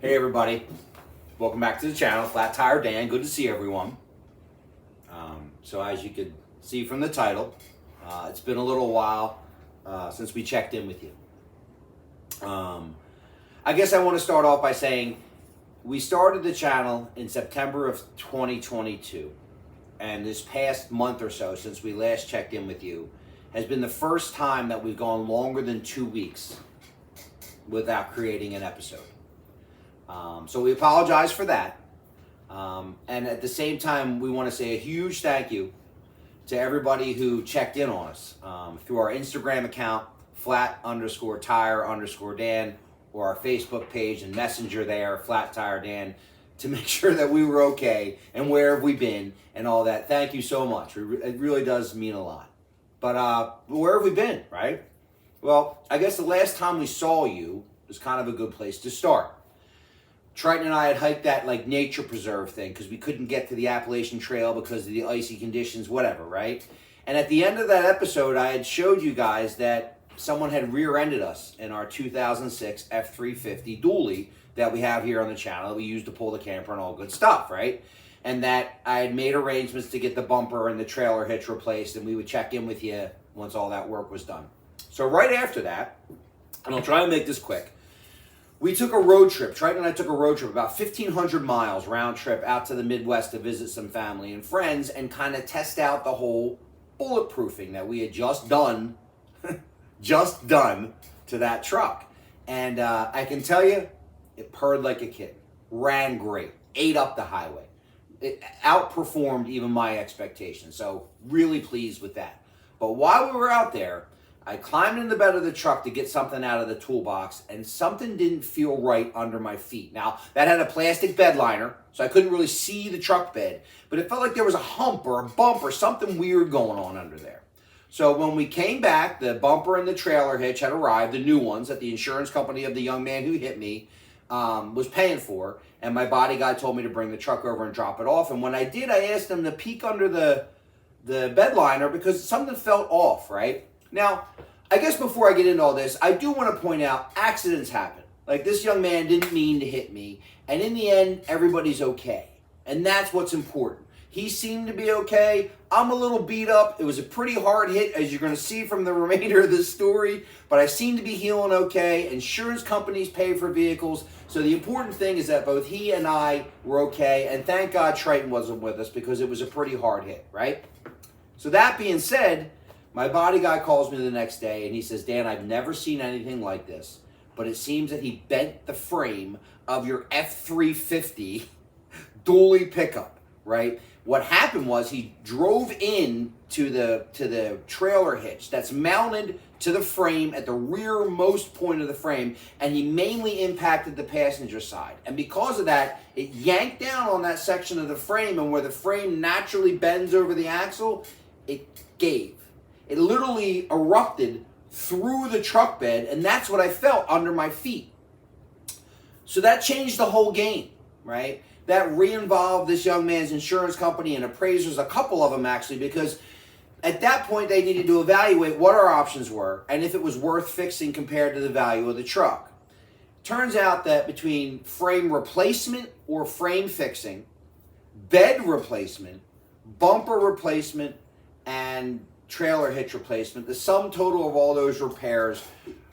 Hey everybody, welcome back to the channel, Flat Tire Dan. Good to see everyone. So as you could see from the title, it's been a little while since we checked in with you. I guess I want to start off by saying we started the channel in September of 2022, and this past month or so since we last checked in with you has been the first time that we've gone longer than 2 weeks without creating an episode. So we apologize for that. And at the same time, we want to say a huge thank you to everybody who checked in on us through our Instagram account, flat_tire_Dan, or our Facebook page and Messenger there, Flat Tire Dan, to make sure that we were okay and where have we been and all that. Thank you so much. It really does mean a lot. But where have we been, right? Well, I guess the last time we saw you was kind of a good place to start. Triton and I had hiked that like nature preserve thing because we couldn't get to the Appalachian Trail because of the icy conditions, whatever, right? And at the end of that episode, I had showed you guys that someone had rear-ended us in our 2006 F350 dually that we have here on the channel that we use to pull the camper and all good stuff, right? And that I had made arrangements to get the bumper and the trailer hitch replaced, and we would check in with you once all that work was done. So right after that, and I'll try and make this quick, we took a road trip. Triton and I took a road trip, about 1,500 miles round trip out to the Midwest to visit some family and friends and kind of test out the whole bulletproofing that we had just done to that truck. And I can tell you, it purred like a kitten, ran great, ate up the highway. It outperformed even my expectations. So really pleased with that. But while we were out there, I climbed in the bed of the truck to get something out of the toolbox, and something didn't feel right under my feet. Now, that had a plastic bed liner, so I couldn't really see the truck bed, but it felt like there was a hump or a bump or something weird going on under there. So when we came back, the bumper and the trailer hitch had arrived, the new ones that the insurance company of the young man who hit me was paying for, and my body guy told me to bring the truck over and drop it off. And when I did, I asked him to peek under the bed liner because something felt off, right? Now, I guess before I get into all this, I do want to point out accidents happen. Like this young man didn't mean to hit me, and in the end, everybody's okay. And that's what's important. He seemed to be okay. I'm a little beat up. It was a pretty hard hit, as you're going to see from the remainder of this story, but I seem to be healing okay. Insurance companies pay for vehicles, so the important thing is that both he and I were okay, and thank God Triton wasn't with us because it was a pretty hard hit, right? So that being said, my body guy calls me the next day and he says, Dan, I've never seen anything like this, but it seems that he bent the frame of your F350 dually pickup, right? What happened was he drove in to the trailer hitch that's mounted to the frame at the rearmost point of the frame, and he mainly impacted the passenger side. And because of that, it yanked down on that section of the frame, and where the frame naturally bends over the axle, it gave. It literally erupted through the truck bed, and that's what I felt under my feet. So that changed the whole game, right? That re-involved this young man's insurance company and appraisers, a couple of them actually, because at that point they needed to evaluate what our options were and if it was worth fixing compared to the value of the truck. Turns out that between frame replacement or frame fixing, bed replacement, bumper replacement, and trailer hitch replacement, the sum total of all those repairs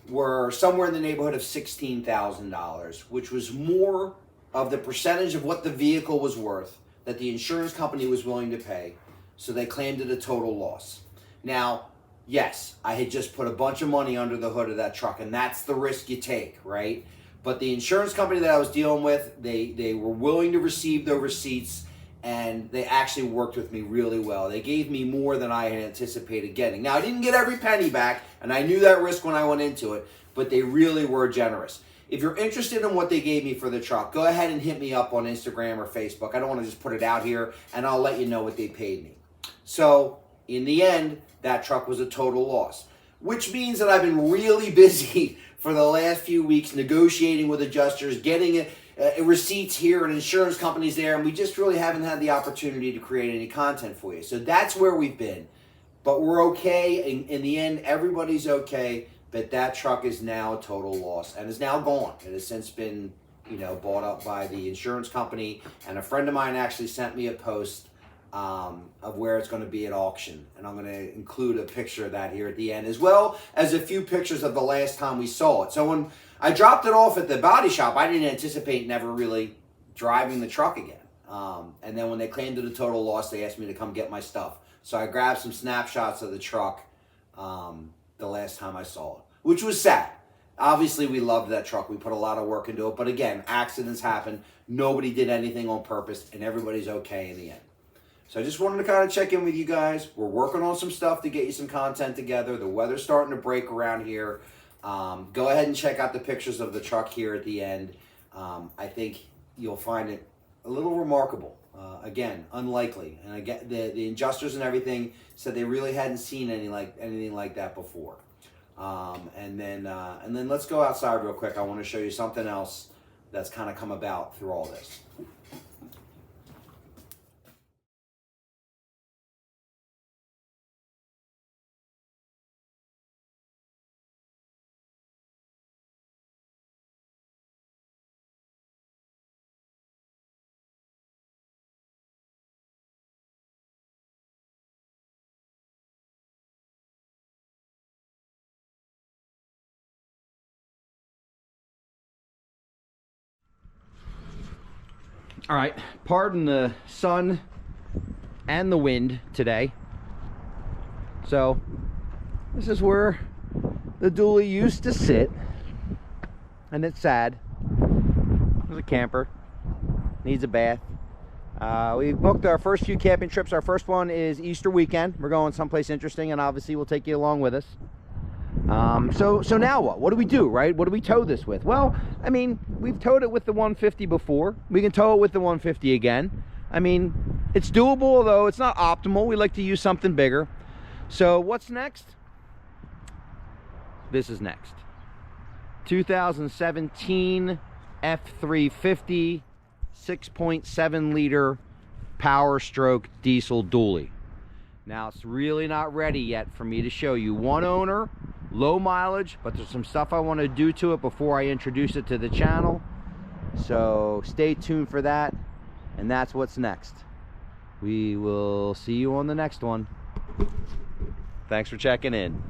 were somewhere in the neighborhood of $16,000, which was more of the percentage of what the vehicle was worth that the insurance company was willing to pay, so they claimed it a total loss. Now, yes, I had just put a bunch of money under the hood of that truck, and that's the risk you take, right? But the insurance company that I was dealing with, they were willing to receive the receipts, and they actually worked with me really well. They gave me more than I had anticipated getting. Now, I didn't get every penny back, and I knew that risk when I went into it, but they really were generous. If you're interested in what they gave me for the truck, go ahead and hit me up on Instagram or Facebook. I don't want to just put it out here, and I'll let you know what they paid me. So, in the end, that truck was a total loss, which means that I've been really busy for the last few weeks negotiating with adjusters, getting receipts here and insurance companies there, and we just really haven't had the opportunity to create any content for you. So that's where we've been. But we're okay. In the end, everybody's okay, but that truck is now a total loss and is now gone. It has since been, you know, bought up by the insurance company. And a friend of mine actually sent me a post of where it's going to be at auction, and I'm going to include a picture of that here at the end, as well as a few pictures of the last time we saw it. So when I dropped it off at the body shop, I didn't anticipate never really driving the truck again. And then when they claimed it a total loss, they asked me to come get my stuff. So I grabbed some snapshots of the truck the last time I saw it, which was sad. Obviously, we loved that truck. We put a lot of work into it. But again, accidents happen. Nobody did anything on purpose, and everybody's okay in the end. So I just wanted to kind of check in with you guys. We're working on some stuff to get you some content together. The weather's starting to break around here. Go ahead and check out the pictures of the truck here at the end. I think you'll find it a little remarkable. Again, unlikely. And again, the adjusters and everything said they really hadn't seen anything like that before. And then let's go outside real quick. I want to show you something else that's kind of come about through all this. All right, pardon the sun and the wind today. So this is where the dually used to sit, and it's sad. There's a camper, needs a bath. We booked our first few camping trips. Our first one is Easter weekend. We're going someplace interesting, and obviously we'll take you along with us. So now what? What do we do, right? What do we tow this with? Well, I mean, we've towed it with the 150 before. We can tow it with the 150 again. I mean, it's doable, although it's not optimal. We like to use something bigger. So what's next? This is next. 2017 F350 6.7 liter Power Stroke diesel dually. Now, it's really not ready yet for me to show you. One owner, low mileage, but there's some stuff I want to do to it before I introduce it to the channel. So stay tuned for that, and that's what's next. We will see you on the next one. Thanks for checking in.